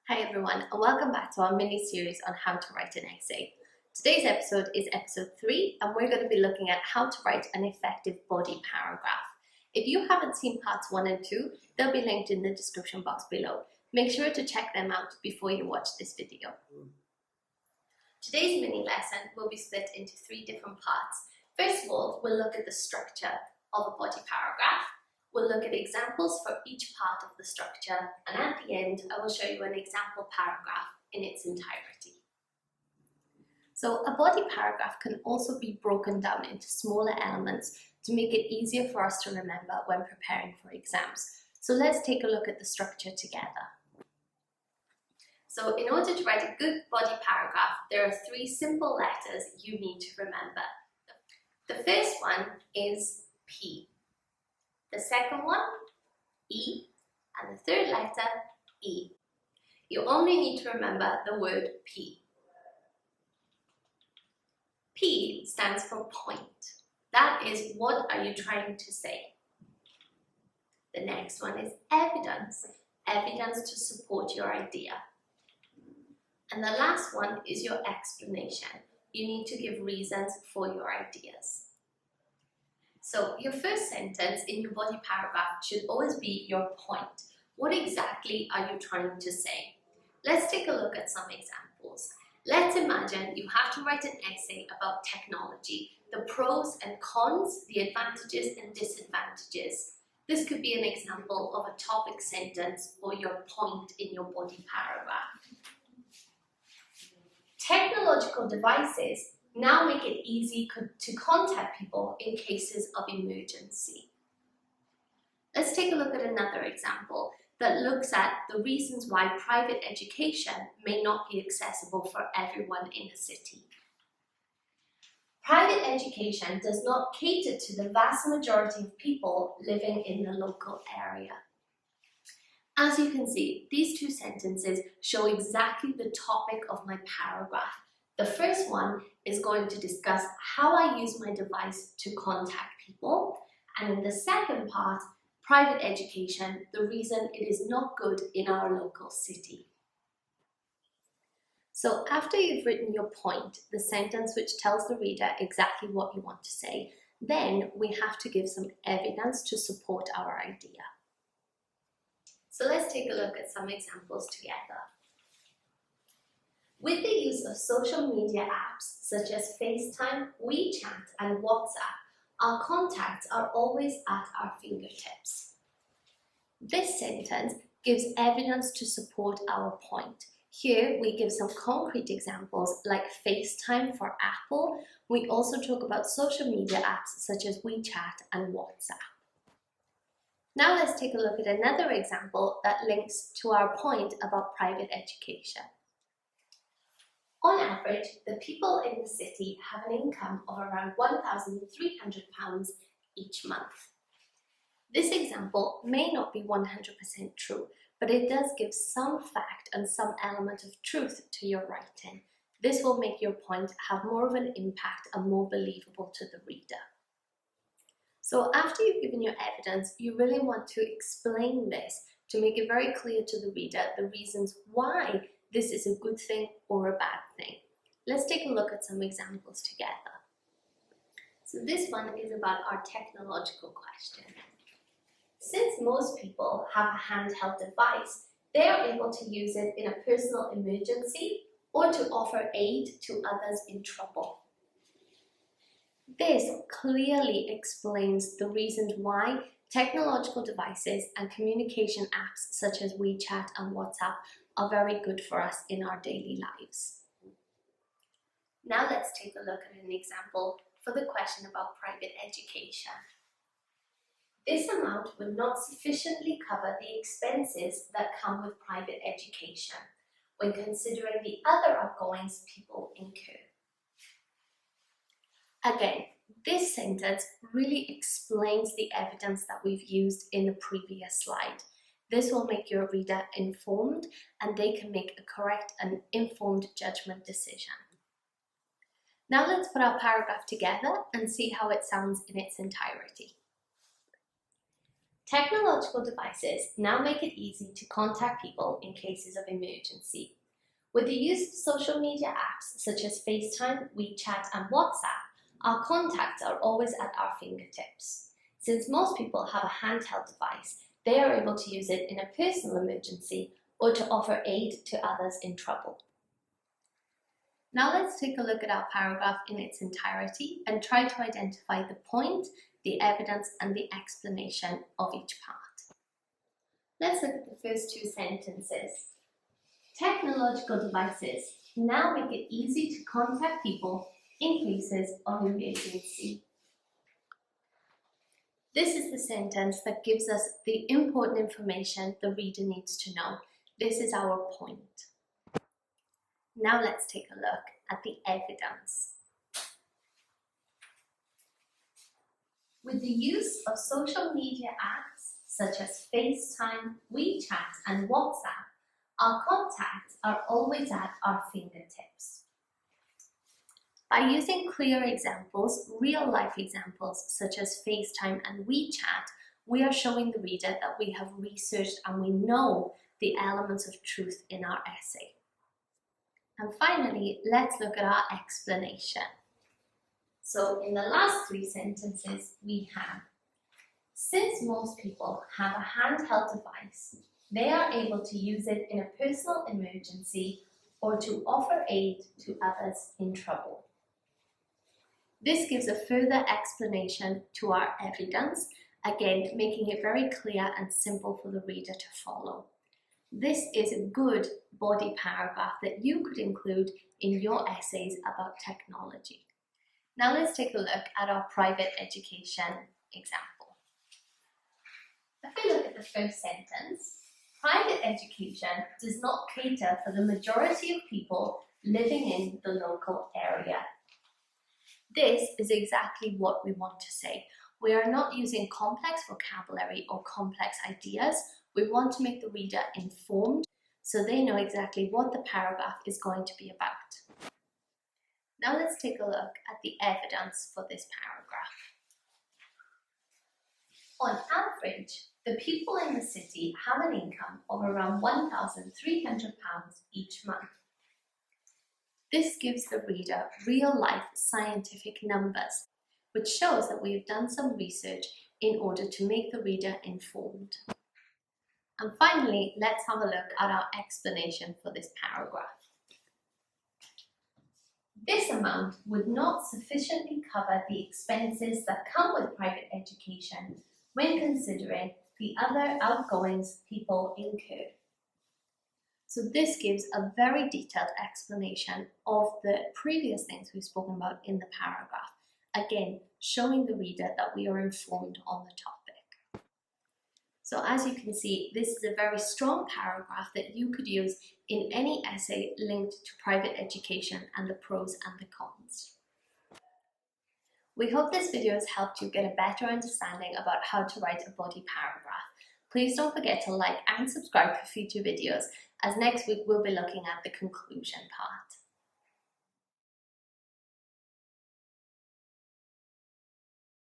Hi everyone, and welcome back to our mini-series on how to write an essay. Today's episode is episode 3, and we're going to be looking at how to write an effective body paragraph. If you haven't seen parts 1 and 2, they'll be linked in the description box below. Make sure to check them out before you watch this video. Today's mini lesson will be split into 3 different parts. First of all, we'll look at the structure of a body paragraph. We'll look at examples for each part of the structure, and at the end I will show you an example paragraph in its entirety. So a body paragraph can also be broken down into smaller elements to make it easier for us to remember when preparing for exams. So let's take a look at the structure together. So in order to write a good body paragraph, there are 3 simple letters you need to remember. The first one is P. The second one, E, and the third letter, E. You only need to remember the word P. P stands for point. That is, what are you trying to say? The next one is evidence. Evidence to support your idea. And the last one is your explanation. You need to give reasons for your ideas. So your first sentence in your body paragraph should always be your point. What exactly are you trying to say? Let's take a look at some examples. Let's imagine you have to write an essay about technology, the pros and cons, the advantages and disadvantages. This could be an example of a topic sentence or your point in your body paragraph. Technological devices now make it easy to contact people in cases of emergency. Let's take a look at another example that looks at the reasons why private education may not be accessible for everyone in a city. Private education does not cater to the vast majority of people living in the local area. As you can see, these 2 sentences show exactly the topic of my paragraph. The first one is going to discuss how I use my device to contact people, and in the second part, private education, the reason it is not good in our local city. So after you've written your point, the sentence which tells the reader exactly what you want to say, then we have to give some evidence to support our idea. So let's take a look at some examples together. With the use of social media apps such as FaceTime, WeChat and WhatsApp, our contacts are always at our fingertips. This sentence gives evidence to support our point. Here we give some concrete examples like FaceTime for Apple. We also talk about social media apps such as WeChat and WhatsApp. Now let's take a look at another example that links to our point about private education. On average, the people in the city have an income of around £1,300 each month. This example may not be 100% true, but it does give some fact and some element of truth to your writing. This will make your point have more of an impact and more believable to the reader. So after you've given your evidence, you really want to explain this to make it very clear to the reader the reasons why this is a good thing or a bad thing. Let's take a look at some examples together. So this one is about our technological question. Since most people have a handheld device, they are able to use it in a personal emergency or to offer aid to others in trouble. This clearly explains the reasons why technological devices and communication apps such as WeChat and WhatsApp are very good for us in our daily lives. Now let's take a look at an example for the question about private education. This amount would not sufficiently cover the expenses that come with private education when considering the other outgoings people incur. Again, this sentence really explains the evidence that we've used in the previous slide. This will make your reader informed and they can make a correct and informed judgment decision. Now let's put our paragraph together and see how it sounds in its entirety. Technological devices now make it easy to contact people in cases of emergency. With the use of social media apps such as FaceTime, WeChat, and WhatsApp, our contacts are always at our fingertips. Since most people have a handheld device, they are able to use it in a personal emergency or to offer aid to others in trouble. Now let's take a look at our paragraph in its entirety and try to identify the point, the evidence, and the explanation of each part. Let's look at the first two sentences. Technological devices now make it easy to contact people in cases of emergency. This is the sentence that gives us the important information the reader needs to know. This is our point. Now let's take a look at the evidence. With the use of social media apps such as FaceTime, WeChat, and WhatsApp, our contacts are always at our fingertips. By using clear examples, real-life examples such as FaceTime and WeChat, we are showing the reader that we have researched and we know the elements of truth in our essay. And finally, let's look at our explanation. So in the last three sentences, we have, since most people have a handheld device, they are able to use it in a personal emergency or to offer aid to others in trouble. This gives a further explanation to our evidence, again making it very clear and simple for the reader to follow. This is a good body paragraph that you could include in your essays about technology. Now let's take a look at our private education example. If we look at the first sentence, private education does not cater for the majority of people living in the local area. This is exactly what we want to say. We are not using complex vocabulary or complex ideas. We want to make the reader informed so they know exactly what the paragraph is going to be about. Now let's take a look at the evidence for this paragraph. On average, the people in the city have an income of around £1,300 each month. This gives the reader real-life scientific numbers, which shows that we have done some research in order to make the reader informed. And finally, let's have a look at our explanation for this paragraph. This amount would not sufficiently cover the expenses that come with private education when considering the other outgoings people incur. So this gives a very detailed explanation of the previous things we've spoken about in the paragraph. Again, showing the reader that we are informed on the topic. So as you can see, this is a very strong paragraph that you could use in any essay linked to private education and the pros and the cons. We hope this video has helped you get a better understanding about how to write a body paragraph. Please don't forget to like and subscribe for future videos, as next week we'll be looking at the conclusion part.